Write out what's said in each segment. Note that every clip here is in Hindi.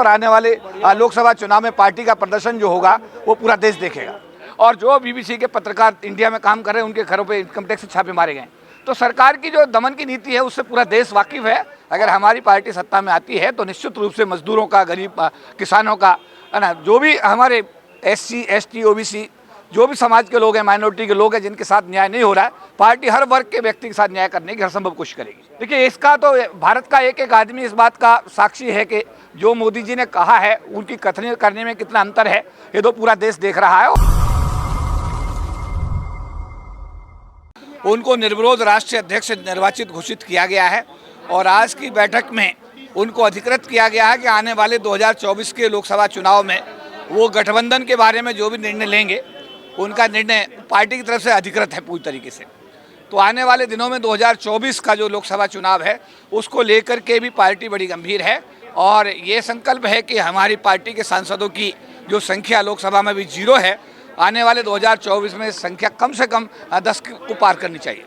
और आने वाले लोकसभा चुनाव में पार्टी का प्रदर्शन जो होगा वो पूरा देश देखेगा। और जो बीबीसी के पत्रकार इंडिया में काम कर रहे हैं उनके घरों पे इनकम टैक्स छापे मारे गए। तो सरकार की जो दमन की नीति है उससे पूरा देश वाकिफ है। अगर हमारी पार्टी सत्ता में आती है तो निश्चित रूप से मजदूरों का, गरीब किसानों का, है ना, जो भी हमारे SC ST OBC जो भी समाज के लोग हैं, माइनॉरिटी के लोग हैं जिनके साथ न्याय नहीं हो रहा है, पार्टी हर वर्ग के व्यक्ति के साथ न्याय करने की हर संभव कोशिश करेगी। देखिए, इसका तो भारत का एक एक आदमी इस बात का साक्षी है कि जो मोदी जी ने कहा है उनकी कथनी करने में कितना अंतर है, ये तो पूरा देश देख रहा है। उनको निर्विरोध राष्ट्रीय अध्यक्ष निर्वाचित घोषित किया गया है और आज की बैठक में उनको अधिकृत किया गया है कि आने वाले 2024 के लोकसभा चुनाव में वो गठबंधन के बारे में जो भी निर्णय लेंगे उनका निर्णय पार्टी की तरफ से अधिकृत है पूरी तरीके से। तो आने वाले दिनों में 2024 का जो लोकसभा चुनाव है उसको लेकर के भी पार्टी बड़ी गंभीर है और ये संकल्प है कि हमारी पार्टी के सांसदों की जो संख्या लोकसभा में भी 0 है, आने वाले 2024 में संख्या कम से कम 10 को पार करनी चाहिए।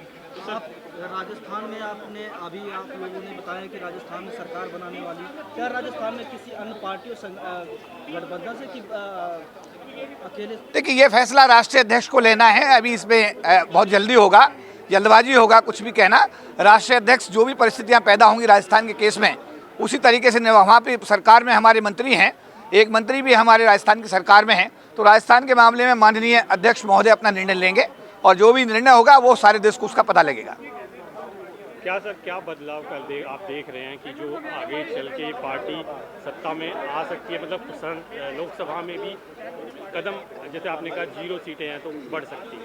राजस्थान में आपने अभी आप लोगों ने बताया कि राजस्थान में सरकार बनाने वाली, क्या राजस्थान में किसी अन्य पार्टियों गठबंधन से कि अकेले? देखिए, ये फैसला राष्ट्रीय अध्यक्ष को लेना है। अभी इसमें बहुत जल्दी होगा, जल्दबाजी होगा कुछ भी कहना। राष्ट्रीय अध्यक्ष जो भी परिस्थितियां पैदा होंगी राजस्थान के केस में उसी तरीके से, वहाँ पे सरकार में हमारे मंत्री हैं, एक मंत्री भी हमारे राजस्थान की सरकार में हैं, तो राजस्थान के मामले में माननीय अध्यक्ष महोदय अपना निर्णय लेंगे और जो भी निर्णय होगा वो सारे देश को उसका पता लगेगा। क्या सर, क्या बदलाव आप देख रहे हैं कि जो आगे चल के पार्टी सत्ता में आ सकती है, मतलब लोकसभा में भी कदम, जैसे आपने कहा 0 सीटें हैं तो बढ़ सकती है?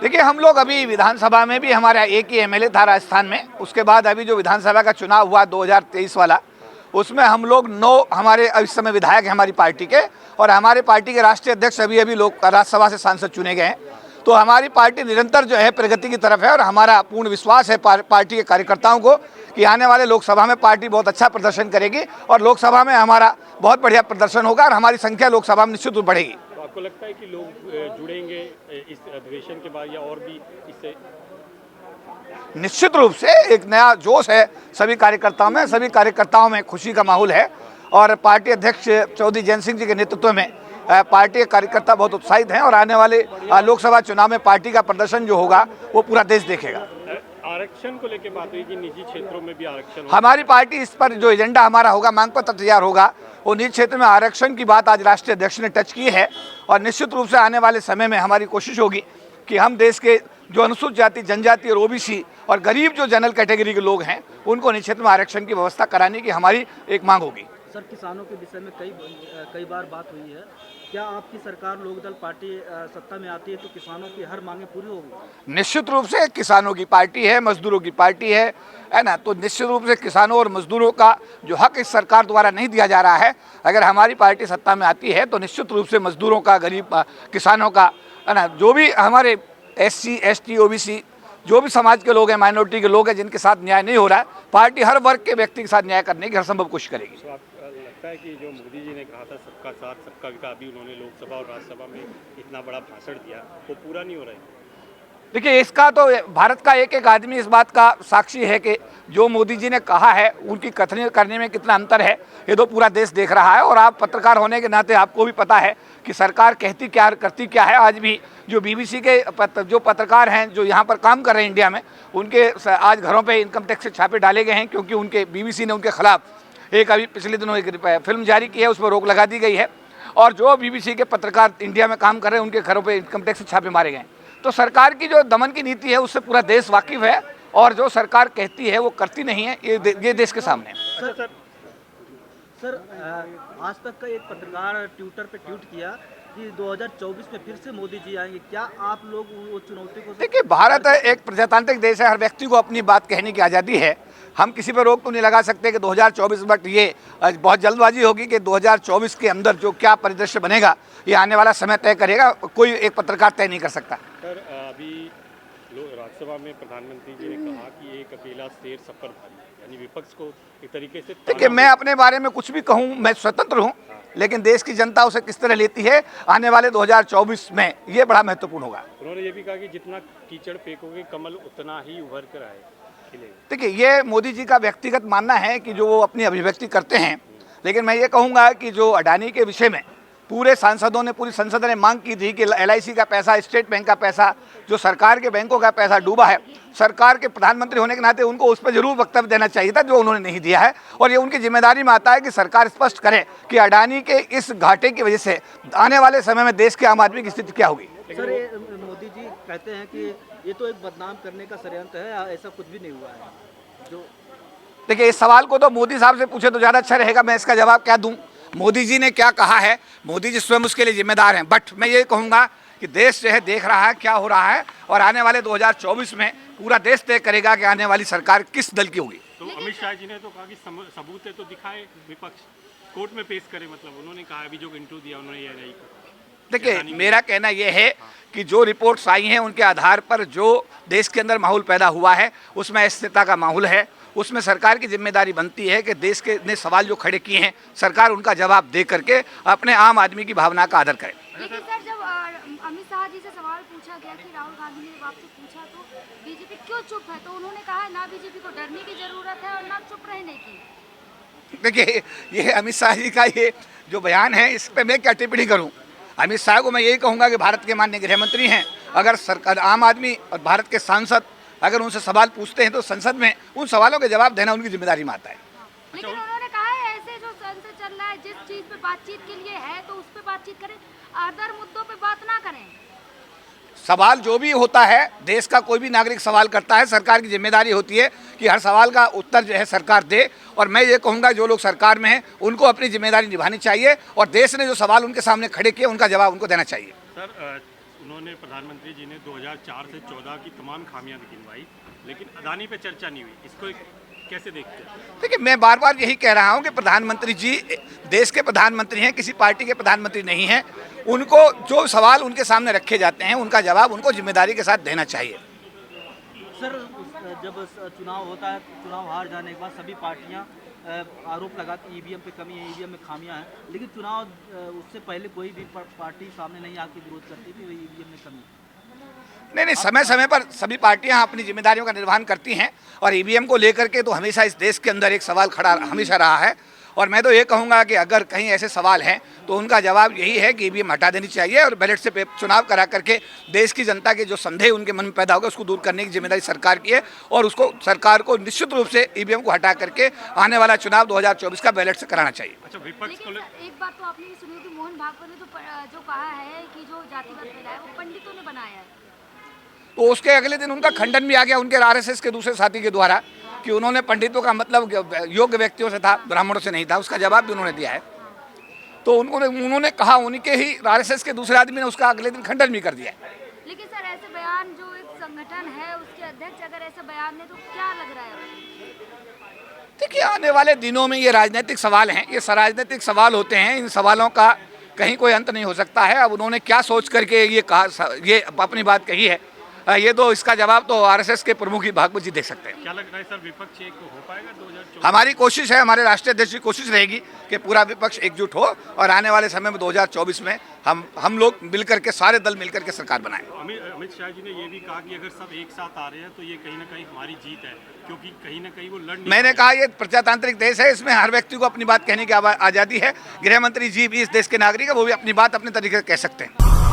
देखिए, हम लोग अभी विधानसभा में भी हमारा एक ही MLA था राजस्थान में, उसके बाद अभी जो विधानसभा का चुनाव हुआ 2023 वाला, उसमें हम लोग 9 हमारे इस समय विधायक हैं हमारी पार्टी के, और हमारे पार्टी के राष्ट्रीय अध्यक्ष अभी लोग राज्यसभा से सांसद चुने गए हैं। तो हमारी पार्टी निरंतर जो है प्रगति की तरफ है और हमारा पूर्ण विश्वास है पार्टी के कार्यकर्ताओं को कि आने वाले लोकसभा में पार्टी बहुत अच्छा प्रदर्शन करेगी और लोकसभा में हमारा बहुत बढ़िया प्रदर्शन होगा और हमारी संख्या लोकसभा में निश्चित रूप बढ़ेगी। तो आपको लगता है कि लोग जुड़ेंगे इस अधिवेशन के बाद या और भी इससे? निश्चित रूप से एक नया जोश है सभी कार्यकर्ताओं में खुशी का माहौल है और पार्टी अध्यक्ष चौधरी जयंत सिंह जी के नेतृत्व में पार्टी के कार्यकर्ता बहुत उत्साहित हैं और आने वाले लोकसभा चुनाव में पार्टी का प्रदर्शन जो होगा वो पूरा देश देखेगा। आरक्षण को लेकर बात हुई कि निजी क्षेत्रों में भी आरक्षण, हमारी पार्टी इस पर जो एजेंडा हमारा होगा, मांग पत्र तैयार होगा, वो निजी क्षेत्र में आरक्षण की बात आज राष्ट्रीय अध्यक्ष ने टच की है और निश्चित रूप से आने वाले समय में हमारी कोशिश होगी कि हम देश के जो अनुसूचित जाति, जनजाति और OBC और गरीब जो जनरल कैटेगरी के लोग हैं उनको निजी क्षेत्र में आरक्षण की व्यवस्था कराने की हमारी एक मांग होगी। सर, किसानों के विषय में कई बार बात हुई है, क्या आपकी सरकार लोकदल पार्टी सत्ता में आती है तो किसानों की हर मांगें पूरी होगी? निश्चित रूप से किसानों की पार्टी है, मजदूरों की पार्टी है ना, तो निश्चित रूप से किसानों और मजदूरों का जो हक इस सरकार द्वारा नहीं दिया जा रहा है, अगर हमारी पार्टी सत्ता में आती है तो निश्चित रूप से मजदूरों का, गरीब किसानों का, है ना, जो भी हमारे SC ST OBC जो भी समाज के लोग हैं, माइनॉरिटी के लोग हैं जिनके साथ न्याय नहीं हो रहा है, पार्टी हर वर्ग के व्यक्ति के साथ न्याय करने की हर संभव कोशिश करेगी। तो आपको लगता है कि जो मोदी जी ने कहा था सबका साथ सबका विकास, अभी उन्होंने लोकसभा और राज्यसभा में इतना बड़ा भाषण दिया, वो पूरा नहीं हो रहा है? देखिए, इसका तो भारत का एक एक आदमी इस बात का साक्षी है कि जो मोदी जी ने कहा है उनकी कथनी करने में कितना अंतर है, ये तो पूरा देश देख रहा है। और आप पत्रकार होने के नाते आपको भी पता है कि सरकार कहती क्या करती क्या है। आज भी जो BBC के जो पत्रकार हैं जो यहाँ पर काम कर रहे हैं इंडिया में, उनके आज घरों पे इनकम टैक्स से छापे डाले गए हैं क्योंकि उनके BBC ने उनके खिलाफ एक अभी पिछले दिनों एक फिल्म जारी की है, उस पर रोक लगा दी गई है। और जो BBC के पत्रकार इंडिया में काम कर रहे हैं उनके घरों पर इनकम टैक्स से छापे मारे गए। तो सरकार की जो दमन की नीति है उससे पूरा देश वाकिफ है और जो सरकार कहती है वो करती नहीं है, ये देश के सामने है। सर, आज तक का एक पत्रकार ट्विटर पे ट्वीट किया कि 2024 में फिर से मोदी जी आएंगे, क्या आप लोग वो चुनौती को? देखिए, भारत एक प्रजातांत्रिक देश है, हर व्यक्ति को अपनी बात कहने की आज़ादी है। हम किसी पर रोक तो नहीं लगा सकते कि 2024, बट ये बहुत जल्दबाजी होगी कि 2024 के अंदर जो क्या परिदृश्य बनेगा ये आने वाला समय तय करेगा, कोई एक पत्रकार तय नहीं कर सकता। सर, अभी राज्यसभा में प्रधानमंत्री जी ने कहा कि एक अकेला शेर सब पर भारी, यानी विपक्ष को एक तरीके से। देखिए, मैं अपने बारे में कुछ भी कहूँ, मैं स्वतंत्र हूँ, लेकिन देश की जनता उसे किस तरह लेती है आने वाले 2024 में ये बड़ा महत्वपूर्ण होगा। उन्होंने ये भी कहा कि जितना कीचड़ फेंकोगे कमल उतना ही उभर कर आए। देखिए, ये मोदी जी का व्यक्तिगत मानना है कि जो वो अपनी अभिव्यक्ति करते हैं लेकिन मैं ये कहूँगा कि जो अडानी के विषय में पूरे सांसदों ने, पूरी संसद ने मांग की थी कि LIC का पैसा, स्टेट बैंक का पैसा, जो सरकार के बैंकों का पैसा डूबा है, सरकार के प्रधानमंत्री होने के नाते उनको उस पर जरूर वक्तव्य देना चाहिए था, जो उन्होंने नहीं दिया है। और ये उनकी जिम्मेदारी में आता है कि सरकार स्पष्ट करे कि अडानी के इस घाटे की वजह से आने वाले समय में देश के आम आदमी की स्थिति क्या होगी। सर, ये मोदी जी कहते हैं कि ये तो एक बदनाम करने का षड्यंत्र है, ऐसा कुछ भी नहीं हुआ है। जो देखिए, इस सवाल को तो मोदी साहब से पूछे तो ज़्यादा अच्छा रहेगा, मैं इसका जवाब क्या दूं। मोदी जी ने क्या कहा है, मोदी जी स्वयं उसके लिए जिम्मेदार हैं। बट मैं ये कहूँगा कि देश जो है देख रहा है क्या हो रहा है, और आने वाले 2024 में पूरा देश तय करेगा कि आने वाली सरकार किस दल की होगी। तो अमित शाह जी ने तो कहा कि सबूत है तो दिखाए, विपक्ष कोर्ट में पेश करे, मतलब उन्होंने कहा अभी जो इंटरव्यू दिया उन्होंने ये को। देखिए, मेरा कहना यह है कि जो रिपोर्ट्स आई हैं उनके आधार पर जो देश के अंदर माहौल पैदा हुआ है उसमें अस्थिरता का माहौल है, उसमें सरकार की जिम्मेदारी बनती है कि देश के ने सवाल जो खड़े किए हैं सरकार उनका जवाब दे करके अपने आम आदमी की भावना का आदर करे। लेकिन सर, जब अमित शाह जी से सवाल पूछा गया कि राहुल गांधी ने आपसे पूछा तो बीजेपी क्यों चुप है, तो उन्होंने कहा ना बीजेपी को डरने की जरूरत है और ना चुप रहने की। देखिए, ये अमित शाह जी का ये जो बयान है इस पर मैं क्या टिप्पणी करूं। अमित शाह को मैं यही कहूंगा कि भारत के माननीय गृह मंत्री हैं, अगर सरकार, आम आदमी और भारत के सांसद अगर उनसे सवाल पूछते हैं तो संसद में उन सवालों के जवाब देना उनकी जिम्मेदारी में आता है। लेकिन उन्होंने कहा है ऐसे जो संसद चल रहा है, जिस चीज पे बातचीत के लिए है तो उस पे बातचीत करें, अदर मुद्दों पे बात ना करें। सवाल जो भी होता है, देश का कोई भी नागरिक सवाल करता है, सरकार की जिम्मेदारी होती है कि हर सवाल का उत्तर जो है सरकार दे। और मैं ये कहूँगा जो लोग सरकार में हैं उनको अपनी जिम्मेदारी निभानी चाहिए और देश ने जो सवाल उनके सामने खड़े किए उनका जवाब उनको देना चाहिए। सर, उन्होंने प्रधानमंत्री जी ने 2004 से 14 की तमाम खामियां गिनवाई, लेकिन अदानी पे चर्चा नहीं हुई, इसको कैसे देखते हैं? देखिए, मैं बार बार यही कह रहा हूँ कि प्रधानमंत्री जी देश के प्रधानमंत्री हैं, किसी पार्टी के प्रधानमंत्री नहीं हैं। उनको जो सवाल उनके सामने रखे जाते हैं उनका जवाब उनको जिम्मेदारी के साथ देना चाहिए। सर, जब चुनाव होता है, चुनाव हार जाने के बाद सभी पार्टियां आरोप लगाती ईवीएम पे कमी है, ईवीएम में खामियां हैं, लेकिन चुनाव उससे पहले कोई भी पार्टी सामने नहीं आके विरोध करती कि ईवीएम में कमी है। नहीं, समय समय पर सभी पार्टियां अपनी जिम्मेदारियों का निर्वहन करती हैं और ईवीएम को लेकर के तो हमेशा इस देश के अंदर एक सवाल खड़ा हमेशा रहा है। और मैं तो ये कहूँगा कि अगर कहीं ऐसे सवाल हैं तो उनका जवाब यही है कि ईवीएम हटा देनी चाहिए और बैलेट से चुनाव करा करके देश की जनता के जो संदेह उनके मन में पैदा होगा उसको दूर करने की जिम्मेदारी सरकार की है। और उसको सरकार को निश्चित रूप से ईवीएम को हटा करके आने वाला चुनाव 2024 का बैलेट से कराना चाहिए। अच्छा, विपक्ष को एक बात तो आपने भी सुनी कि मोहन भागवत ने जो कहा है कि जो जातिवाद फैलाया वो पंडितों ने बनाया है, तो उसके अगले दिन उनका खंडन भी आ गया उनके RSS के दूसरे साथी के द्वारा कि उन्होंने पंडितों का मतलब योग्य व्यक्तियों से था, ब्राह्मणों से नहीं था। उसका जवाब भी उन्होंने दिया है। तो उन्होंने कहा, उनके ही RSS के दूसरे आदमी ने उसका अगले दिन खंडन भी कर दिया है। लेकिन सर, ऐसे बयान जो एक संगठन है उसके अध्यक्ष अगर ऐसा बयान दें तो क्या लग रहा है? देखिए, आने वाले दिनों में ये राजनीतिक सवाल हैं, ये राजनीतिक सवाल होते हैं, इन सवालों का कहीं कोई अंत नहीं हो सकता है। अब उन्होंने क्या सोच करके ये कहा, ये अपनी बात कही है, ये तो इसका जवाब तो RSS के प्रमुख ही भागवत जी दे सकते हैं। क्या लग रहा है सर, विपक्ष एक हो पाएगा 2024? हमारी कोशिश है, हमारे राष्ट्रीय अध्यक्ष की कोशिश रहेगी कि पूरा विपक्ष एकजुट हो और आने वाले समय में 2024 में हम लोग मिलकर के, सारे दल मिलकर के सरकार बनाएं। अमित शाह जी ने ये भी कहा कि अगर सब एक साथ आ रहे हैं तो ये कहीं ना कहीं हमारी जीत है, क्योंकि कहीं ना कहीं वो लड़ नहीं। मैंने कहा, ये प्रजातांत्रिक देश है, इसमें हर व्यक्ति को अपनी बात कहने की आज़ादी है। गृह मंत्री जी भी इस देश के नागरिक है, वो भी अपनी बात अपने तरीके से कह सकते हैं।